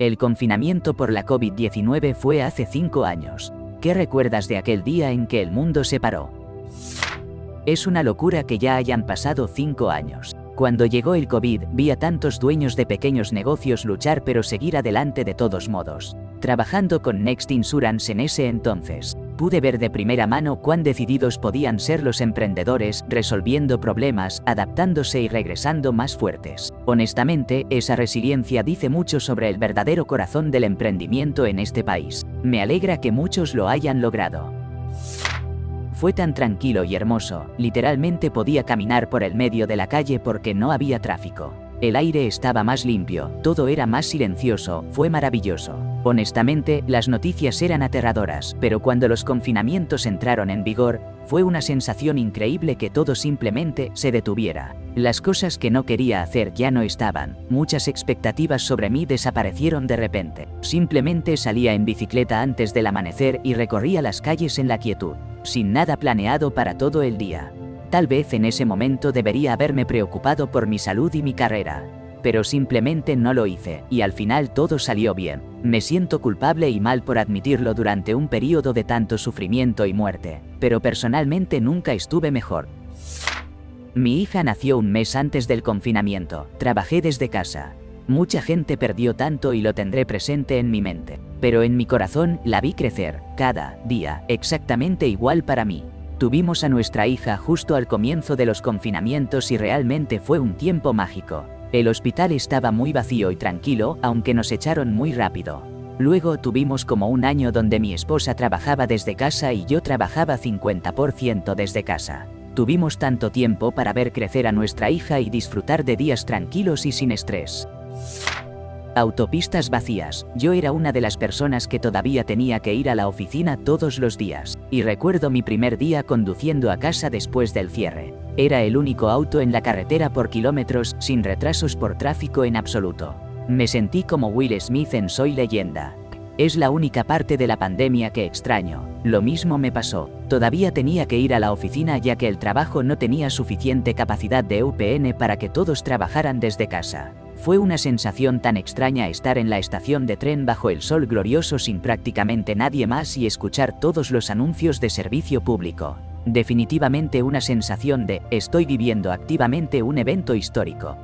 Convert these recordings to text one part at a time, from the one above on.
El confinamiento por la COVID-19 fue hace 5 años. ¿Qué recuerdas de aquel día en que el mundo se paró? Es una locura que ya hayan pasado 5 años. Cuando llegó el COVID, vi a tantos dueños de pequeños negocios luchar pero seguir adelante de todos modos. Trabajando con Next Insurance en ese entonces, pude ver de primera mano cuán decididos podían ser los emprendedores, resolviendo problemas, adaptándose y regresando más fuertes. Honestamente, esa resiliencia dice mucho sobre el verdadero corazón del emprendimiento en este país. Me alegra que muchos lo hayan logrado. Fue tan tranquilo y hermoso, literalmente podía caminar por el medio de la calle porque no había tráfico. El aire estaba más limpio, todo era más silencioso, fue maravilloso. Honestamente, las noticias eran aterradoras, pero cuando los confinamientos entraron en vigor, fue una sensación increíble que todo simplemente se detuviera. Las cosas que no quería hacer ya no estaban, muchas expectativas sobre mí desaparecieron de repente. Simplemente salía en bicicleta antes del amanecer y recorría las calles en la quietud, sin nada planeado para todo el día. Tal vez en ese momento debería haberme preocupado por mi salud y mi carrera, pero simplemente no lo hice, y al final todo salió bien. Me siento culpable y mal por admitirlo durante un periodo de tanto sufrimiento y muerte, pero personalmente nunca estuve mejor. Mi hija nació un mes antes del confinamiento, trabajé desde casa. Mucha gente perdió tanto y lo tendré presente en mi mente, pero en mi corazón la vi crecer, cada día, exactamente igual para mí. Tuvimos a nuestra hija justo al comienzo de los confinamientos y realmente fue un tiempo mágico. El hospital estaba muy vacío y tranquilo, aunque nos echaron muy rápido. Luego tuvimos como un año donde mi esposa trabajaba desde casa y yo trabajaba 50% desde casa. Tuvimos tanto tiempo para ver crecer a nuestra hija y disfrutar de días tranquilos y sin estrés. Autopistas vacías. Yo era una de las personas que todavía tenía que ir a la oficina todos los días, y recuerdo mi primer día conduciendo a casa después del cierre. Era el único auto en la carretera por kilómetros, sin retrasos por tráfico en absoluto. Me sentí como Will Smith en Soy Leyenda. Es la única parte de la pandemia que extraño. Lo mismo me pasó. Todavía tenía que ir a la oficina ya que el trabajo no tenía suficiente capacidad de VPN para que todos trabajaran desde casa. Fue una sensación tan extraña estar en la estación de tren bajo el sol glorioso sin prácticamente nadie más y escuchar todos los anuncios de servicio público. Definitivamente una sensación de estoy viviendo activamente un evento histórico.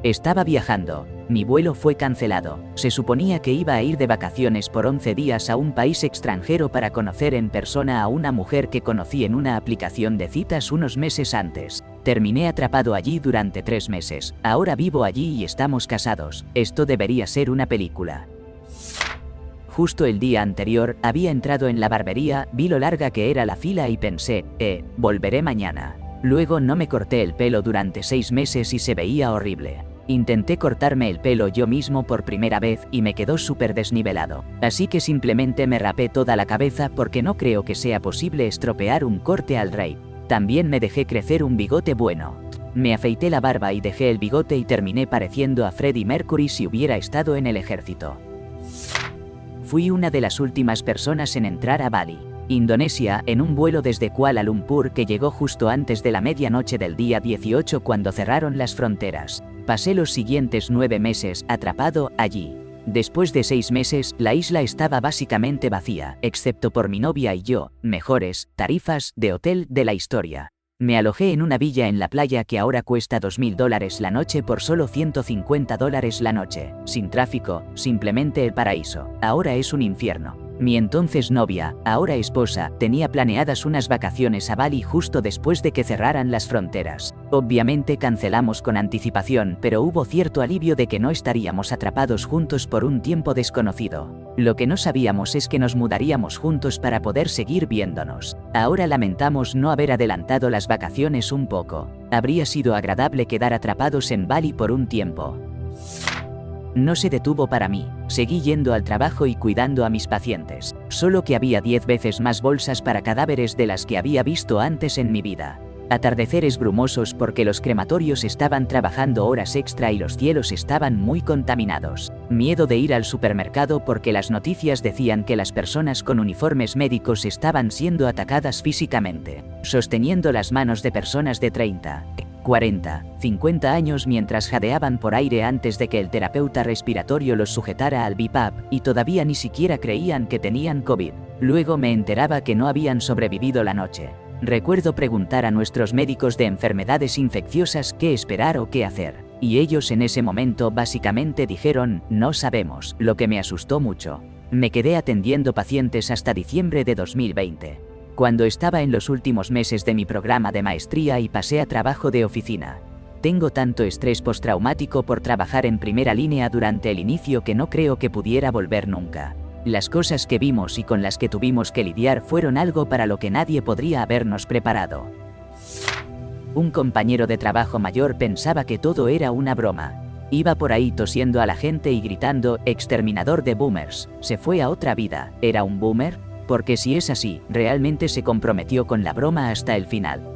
Estaba viajando. Mi vuelo fue cancelado. Se suponía que iba a ir de vacaciones por 11 días a un país extranjero para conocer en persona a una mujer que conocí en una aplicación de citas unos meses antes. Terminé atrapado allí durante 3 meses. Ahora vivo allí y estamos casados. Esto debería ser una película. Justo el día anterior, había entrado en la barbería, vi lo larga que era la fila y pensé, volveré mañana. Luego no me corté el pelo durante 6 meses y se veía horrible. Intenté cortarme el pelo yo mismo por primera vez y me quedó súper desnivelado. Así que simplemente me rapé toda la cabeza porque no creo que sea posible estropear un corte al rey. También me dejé crecer un bigote bueno. Me afeité la barba y dejé el bigote y terminé pareciendo a Freddie Mercury si hubiera estado en el ejército. Fui una de las últimas personas en entrar a Bali, Indonesia, en un vuelo desde Kuala Lumpur que llegó justo antes de la medianoche del día 18 cuando cerraron las fronteras. Pasé los siguientes 9 meses atrapado allí. Después de 6 meses, la isla estaba básicamente vacía, excepto por mi novia y yo, mejores tarifas de hotel de la historia. Me alojé en una villa en la playa que ahora cuesta $2.000 la noche por solo $150 la noche, sin tráfico, simplemente el paraíso. Ahora es un infierno. Mi entonces novia, ahora esposa, tenía planeadas unas vacaciones a Bali justo después de que cerraran las fronteras. Obviamente cancelamos con anticipación, pero hubo cierto alivio de que no estaríamos atrapados juntos por un tiempo desconocido. Lo que no sabíamos es que nos mudaríamos juntos para poder seguir viéndonos. Ahora lamentamos no haber adelantado las vacaciones un poco. Habría sido agradable quedar atrapados en Bali por un tiempo. No se detuvo para mí, seguí yendo al trabajo y cuidando a mis pacientes, solo que había 10 veces más bolsas para cadáveres de las que había visto antes en mi vida. Atardeceres brumosos porque los crematorios estaban trabajando horas extra y los cielos estaban muy contaminados. Miedo de ir al supermercado porque las noticias decían que las personas con uniformes médicos estaban siendo atacadas físicamente, sosteniendo las manos de personas de 30 40, 50 años mientras jadeaban por aire antes de que el terapeuta respiratorio los sujetara al BiPAP, y todavía ni siquiera creían que tenían COVID. Luego me enteraba que no habían sobrevivido la noche. Recuerdo preguntar a nuestros médicos de enfermedades infecciosas qué esperar o qué hacer. Y ellos en ese momento básicamente dijeron, no sabemos, lo que me asustó mucho. Me quedé atendiendo pacientes hasta diciembre de 2020. Cuando estaba en los últimos meses de mi programa de maestría y pasé a trabajo de oficina. Tengo tanto estrés postraumático por trabajar en primera línea durante el inicio que no creo que pudiera volver nunca. Las cosas que vimos y con las que tuvimos que lidiar fueron algo para lo que nadie podría habernos preparado. Un compañero de trabajo mayor pensaba que todo era una broma. Iba por ahí tosiendo a la gente y gritando, exterminador de boomers, se fue a otra vida, ¿era un boomer? Porque si es así, realmente se comprometió con la broma hasta el final.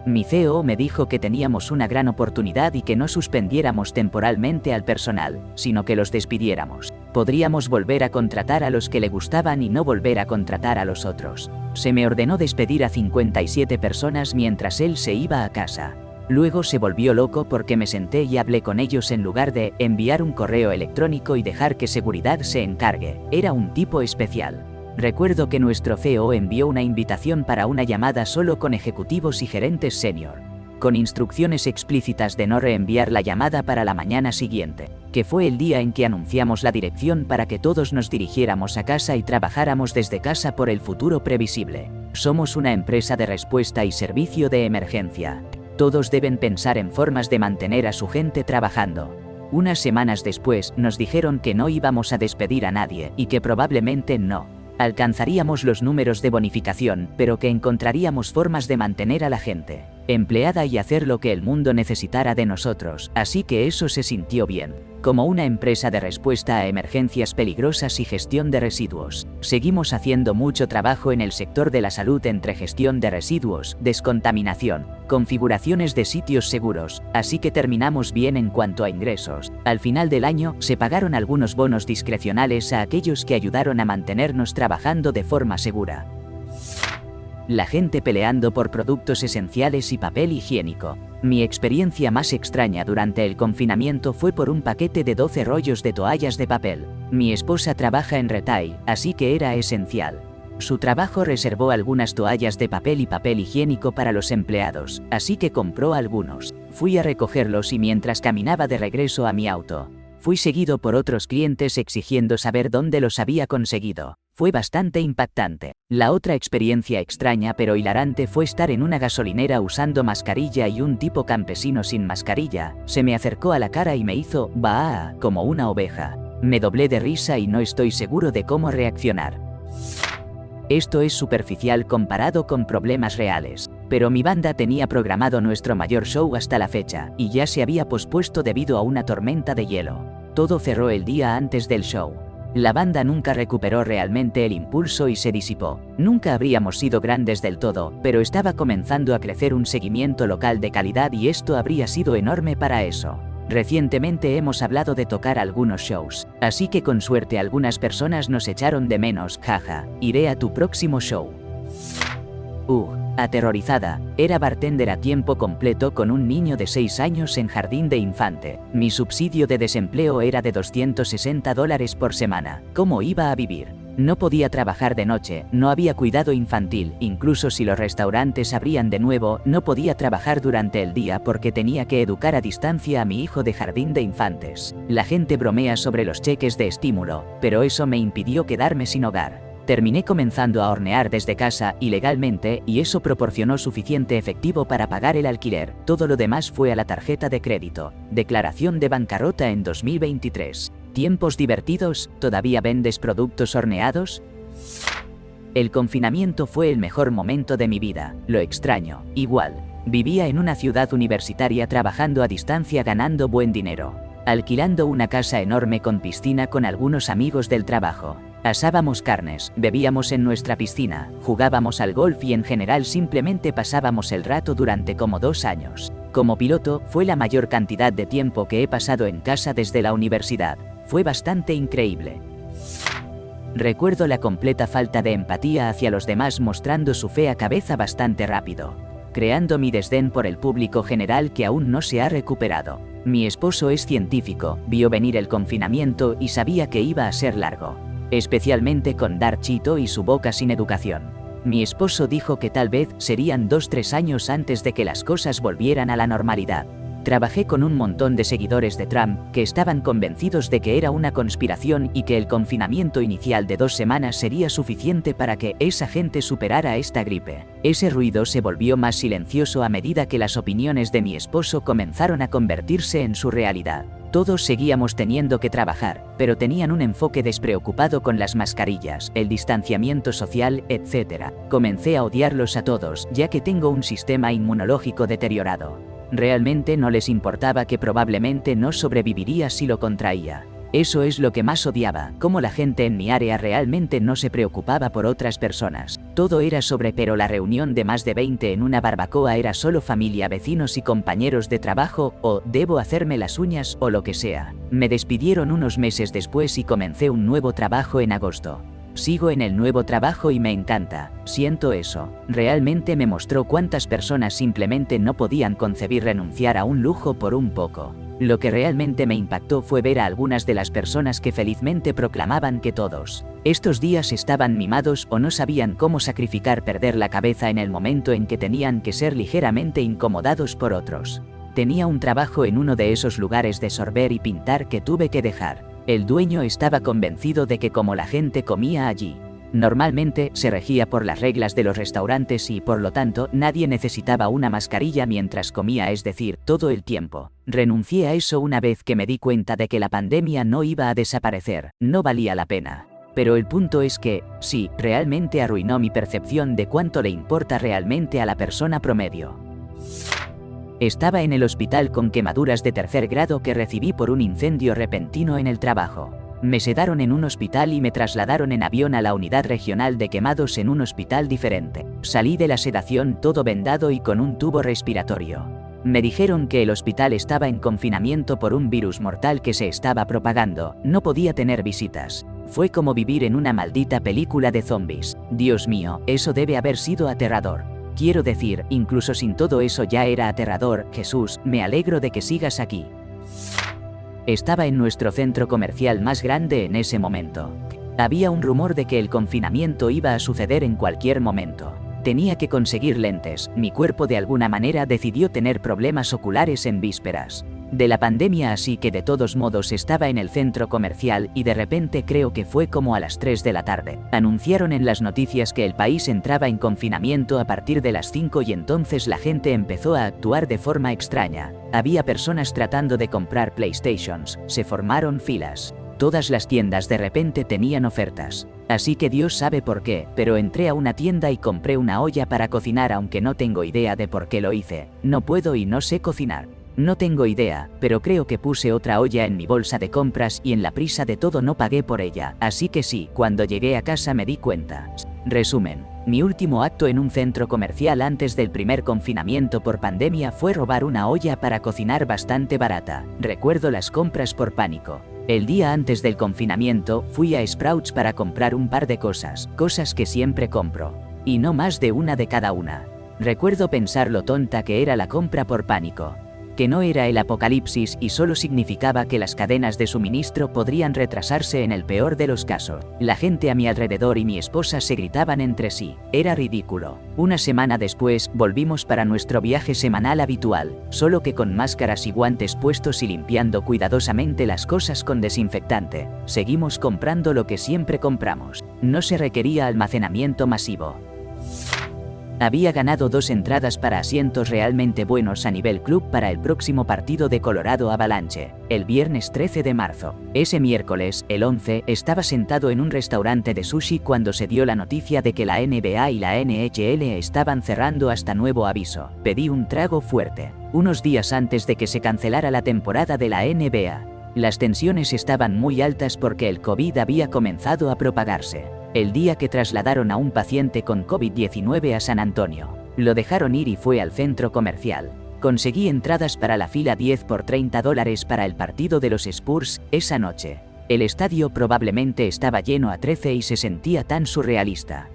Mi CEO me dijo que teníamos una gran oportunidad y que no suspendiéramos temporalmente al personal, sino que los despidiéramos. Podríamos volver a contratar a los que le gustaban y no volver a contratar a los otros. Se me ordenó despedir a 57 personas mientras él se iba a casa. Luego se volvió loco porque me senté y hablé con ellos en lugar de enviar un correo electrónico y dejar que seguridad se encargue. Era un tipo especial. Recuerdo que nuestro CEO envió una invitación para una llamada solo con ejecutivos y gerentes senior, con instrucciones explícitas de no reenviar la llamada para la mañana siguiente, que fue el día en que anunciamos la dirección para que todos nos dirigiéramos a casa y trabajáramos desde casa por el futuro previsible. Somos una empresa de respuesta y servicio de emergencia. Todos deben pensar en formas de mantener a su gente trabajando. Unas semanas después nos dijeron que no íbamos a despedir a nadie y que probablemente no alcanzaríamos los números de bonificación, pero que encontraríamos formas de mantener a la gente empleada y hacer lo que el mundo necesitara de nosotros, así que eso se sintió bien. Como una empresa de respuesta a emergencias peligrosas y gestión de residuos, seguimos haciendo mucho trabajo en el sector de la salud entre gestión de residuos, descontaminación, configuraciones de sitios seguros, así que terminamos bien en cuanto a ingresos. Al final del año, se pagaron algunos bonos discrecionales a aquellos que ayudaron a mantenernos trabajando de forma segura. La gente peleando por productos esenciales y papel higiénico. Mi experiencia más extraña durante el confinamiento fue por un paquete de 12 rollos de toallas de papel. Mi esposa trabaja en retail, así que era esencial. Su trabajo reservó algunas toallas de papel y papel higiénico para los empleados, así que compró algunos. Fui a recogerlos y mientras caminaba de regreso a mi auto, fui seguido por otros clientes exigiendo saber dónde los había conseguido. Fue bastante impactante. La otra experiencia extraña pero hilarante fue estar en una gasolinera usando mascarilla y un tipo campesino sin mascarilla se me acercó a la cara y me hizo "baaa" como una oveja. Me doblé de risa y no estoy seguro de cómo reaccionar. Esto es superficial comparado con problemas reales, pero mi banda tenía programado nuestro mayor show hasta la fecha y ya se había pospuesto debido a una tormenta de hielo. Todo cerró el día antes del show. La banda nunca recuperó realmente el impulso y se disipó. Nunca habríamos sido grandes del todo, pero estaba comenzando a crecer un seguimiento local de calidad y esto habría sido enorme para eso. Recientemente hemos hablado de tocar algunos shows, así que con suerte algunas personas nos echaron de menos, jaja. Iré a tu próximo show. Aterrorizada, era bartender a tiempo completo con un niño de 6 años en jardín de infante. Mi subsidio de desempleo era de $260 por semana. ¿Cómo iba a vivir? No podía trabajar de noche, no había cuidado infantil, incluso si los restaurantes abrían de nuevo, no podía trabajar durante el día porque tenía que educar a distancia a mi hijo de jardín de infantes. La gente bromea sobre los cheques de estímulo, pero eso me impidió quedarme sin hogar. Terminé comenzando a hornear desde casa ilegalmente y eso proporcionó suficiente efectivo para pagar el alquiler. Todo lo demás fue a la tarjeta de crédito. Declaración de bancarrota en 2023. ¿Tiempos divertidos? ¿Todavía vendes productos horneados? El confinamiento fue el mejor momento de mi vida. Lo extraño. Igual. Vivía en una ciudad universitaria trabajando a distancia ganando buen dinero. Alquilando una casa enorme con piscina con algunos amigos del trabajo. Asábamos carnes, bebíamos en nuestra piscina, jugábamos al golf y en general simplemente pasábamos el rato durante como 2 años. Como piloto, fue la mayor cantidad de tiempo que he pasado en casa desde la universidad. Fue bastante increíble. Recuerdo la completa falta de empatía hacia los demás mostrando su fea cabeza bastante rápido. creando mi desdén por el público general que aún no se ha recuperado. Mi esposo es científico, vio venir el confinamiento y sabía que iba a ser largo. Especialmente con Dark Cheeto y su boca sin educación. Mi esposo dijo que tal vez serían 2-3 años antes de que las cosas volvieran a la normalidad. Trabajé con un montón de seguidores de Trump que estaban convencidos de que era una conspiración y que el confinamiento inicial de 2 semanas sería suficiente para que esa gente superara esta gripe. Ese ruido se volvió más silencioso a medida que las opiniones de mi esposo comenzaron a convertirse en su realidad. Todos seguíamos teniendo que trabajar, pero tenían un enfoque despreocupado con las mascarillas, el distanciamiento social, etc. Comencé a odiarlos a todos, ya que tengo un sistema inmunológico deteriorado. Realmente no les importaba que probablemente no sobreviviría si lo contraía. Eso es lo que más odiaba, cómo la gente en mi área realmente no se preocupaba por otras personas. Todo era pero la reunión de más de 20 en una barbacoa era solo familia, vecinos y compañeros de trabajo, o debo hacerme las uñas o lo que sea. Me despidieron unos meses después y comencé un nuevo trabajo en agosto. Sigo en el nuevo trabajo y me encanta, siento eso. Realmente me mostró cuántas personas simplemente no podían concebir renunciar a un lujo por un poco. Lo que realmente me impactó fue ver a algunas de las personas que felizmente proclamaban que todos estos días estaban mimados o no sabían cómo sacrificar perder la cabeza en el momento en que tenían que ser ligeramente incomodados por otros. Tenía un trabajo en uno de esos lugares de sorber y pintar que tuve que dejar. El dueño estaba convencido de que como la gente comía allí, normalmente se regía por las reglas de los restaurantes y por lo tanto nadie necesitaba una mascarilla mientras comía, es decir, todo el tiempo. Renuncié a eso una vez que me di cuenta de que la pandemia no iba a desaparecer, no valía la pena. Pero el punto es que, sí, realmente arruinó mi percepción de cuánto le importa realmente a la persona promedio. Estaba en el hospital con quemaduras de 3er grado que recibí por un incendio repentino en el trabajo. Me sedaron en un hospital y me trasladaron en avión a la unidad regional de quemados en un hospital diferente. Salí de la sedación todo vendado y con un tubo respiratorio. Me dijeron que el hospital estaba en confinamiento por un virus mortal que se estaba propagando, no podía tener visitas. Fue como vivir en una maldita película de zombies. Dios mío, eso debe haber sido aterrador. Quiero decir, incluso sin todo eso ya era aterrador. Jesús, me alegro de que sigas aquí. Estaba en nuestro centro comercial más grande en ese momento. Había un rumor de que el confinamiento iba a suceder en cualquier momento. Tenía que conseguir lentes, mi cuerpo de alguna manera decidió tener problemas oculares en vísperas de la pandemia, así que de todos modos estaba en el centro comercial y de repente creo que fue como a las 3 de la tarde. Anunciaron en las noticias que el país entraba en confinamiento a partir de las 5 y entonces la gente empezó a actuar de forma extraña. Había personas tratando de comprar PlayStations, se formaron filas. Todas las tiendas de repente tenían ofertas. Así que Dios sabe por qué, pero entré a una tienda y compré una olla para cocinar, aunque no tengo idea de por qué lo hice. No puedo y no sé cocinar. No tengo idea, pero creo que puse otra olla en mi bolsa de compras y en la prisa de todo no pagué por ella, así que sí, cuando llegué a casa me di cuenta. Resumen, mi último acto en un centro comercial antes del primer confinamiento por pandemia fue robar una olla para cocinar bastante barata. Recuerdo las compras por pánico. El día antes del confinamiento fui a Sprouts para comprar un par de cosas que siempre compro, y no más de una de cada una. Recuerdo pensar lo tonta que era la compra por pánico. Que no era el apocalipsis y solo significaba que las cadenas de suministro podrían retrasarse en el peor de los casos. La gente a mi alrededor y mi esposa se gritaban entre sí. Era ridículo. Una semana después, volvimos para nuestro viaje semanal habitual, solo que con máscaras y guantes puestos y limpiando cuidadosamente las cosas con desinfectante. Seguimos comprando lo que siempre compramos. No se requería almacenamiento masivo. Había ganado 2 entradas para asientos realmente buenos a nivel club para el próximo partido de Colorado Avalanche, el viernes 13 de marzo. Ese miércoles, el 11, estaba sentado en un restaurante de sushi cuando se dio la noticia de que la NBA y la NHL estaban cerrando hasta nuevo aviso. Pedí un trago fuerte. Unos días antes de que se cancelara la temporada de la NBA. Las tensiones estaban muy altas porque el COVID había comenzado a propagarse. El día que trasladaron a un paciente con COVID-19 a San Antonio, lo dejaron ir y fue al centro comercial. Conseguí entradas para la fila 10 por $30 para el partido de los Spurs esa noche. El estadio probablemente estaba lleno a 13 y se sentía tan surrealista.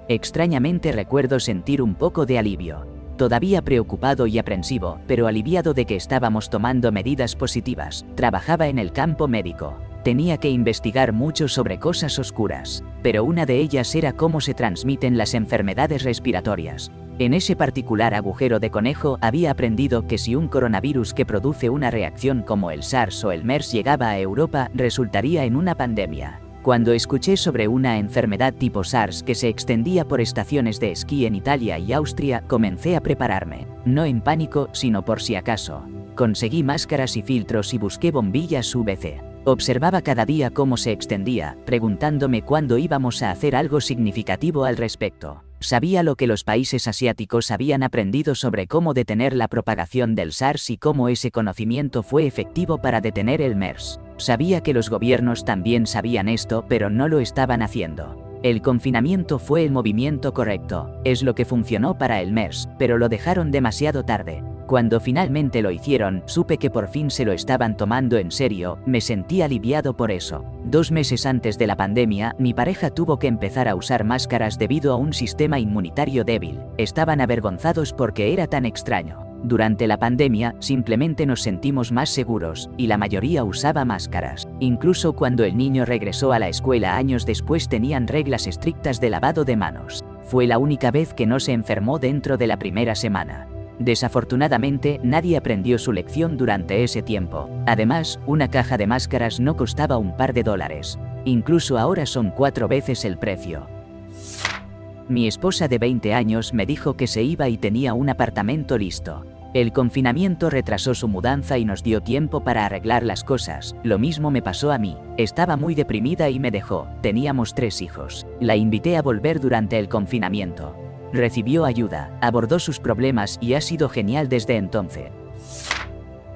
Extrañamente recuerdo sentir un poco de alivio. Todavía preocupado y aprensivo, pero aliviado de que estábamos tomando medidas positivas. Trabajaba en el campo médico. Tenía que investigar mucho sobre cosas oscuras, pero una de ellas era cómo se transmiten las enfermedades respiratorias. En ese particular agujero de conejo había aprendido que si un coronavirus que produce una reacción como el SARS o el MERS llegaba a Europa, resultaría en una pandemia. Cuando escuché sobre una enfermedad tipo SARS que se extendía por estaciones de esquí en Italia y Austria, comencé a prepararme, no en pánico, sino por si acaso. Conseguí máscaras y filtros y busqué bombillas UVC. Observaba cada día cómo se extendía, preguntándome cuándo íbamos a hacer algo significativo al respecto. Sabía lo que los países asiáticos habían aprendido sobre cómo detener la propagación del SARS y cómo ese conocimiento fue efectivo para detener el MERS. Sabía que los gobiernos también sabían esto, pero no lo estaban haciendo. El confinamiento fue el movimiento correcto, es lo que funcionó para el MERS, pero lo dejaron demasiado tarde. Cuando finalmente lo hicieron, supe que por fin se lo estaban tomando en serio, me sentí aliviado por eso. 2 meses antes de la pandemia, mi pareja tuvo que empezar a usar máscaras debido a un sistema inmunitario débil. Estaban avergonzados porque era tan extraño. Durante la pandemia, simplemente nos sentimos más seguros, y la mayoría usaba máscaras. Incluso cuando el niño regresó a la escuela años después tenían reglas estrictas de lavado de manos. Fue la única vez que no se enfermó dentro de la primera semana. Desafortunadamente, nadie aprendió su lección durante ese tiempo. Además, una caja de máscaras no costaba un par de dólares. Incluso ahora son 4 veces el precio. Mi esposa de 20 años me dijo que se iba y tenía un apartamento listo. El confinamiento retrasó su mudanza y nos dio tiempo para arreglar las cosas. Lo mismo me pasó a mí. Estaba muy deprimida y me dejó. Teníamos 3 hijos. La invité a volver durante el confinamiento. Recibió ayuda, abordó sus problemas y ha sido genial desde entonces.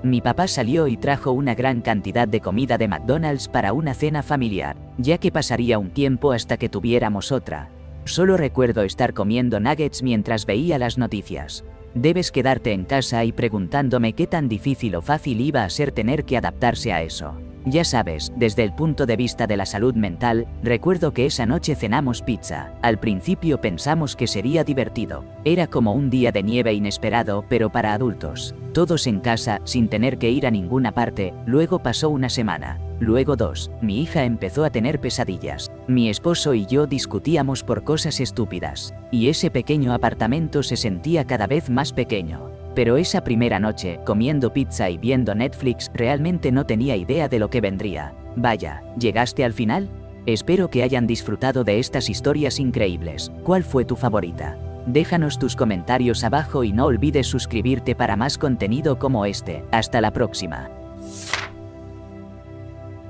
Mi papá salió y trajo una gran cantidad de comida de McDonald's para una cena familiar, ya que pasaría un tiempo hasta que tuviéramos otra. Solo recuerdo estar comiendo nuggets mientras veía las noticias. Debes quedarte en casa y preguntándome qué tan difícil o fácil iba a ser tener que adaptarse a eso. Ya sabes, desde el punto de vista de la salud mental, recuerdo que esa noche cenamos pizza. Al principio pensamos que sería divertido. Era como un día de nieve inesperado, pero para adultos. Todos en casa, sin tener que ir a ninguna parte. Luego pasó una semana. Luego 2. Mi hija empezó a tener pesadillas. Mi esposo y yo discutíamos por cosas estúpidas. Y ese pequeño apartamento se sentía cada vez más pequeño. Pero esa primera noche, comiendo pizza y viendo Netflix, realmente no tenía idea de lo que vendría. Vaya, ¿llegaste al final? Espero que hayan disfrutado de estas historias increíbles. ¿Cuál fue tu favorita? Déjanos tus comentarios abajo y no olvides suscribirte para más contenido como este. Hasta la próxima.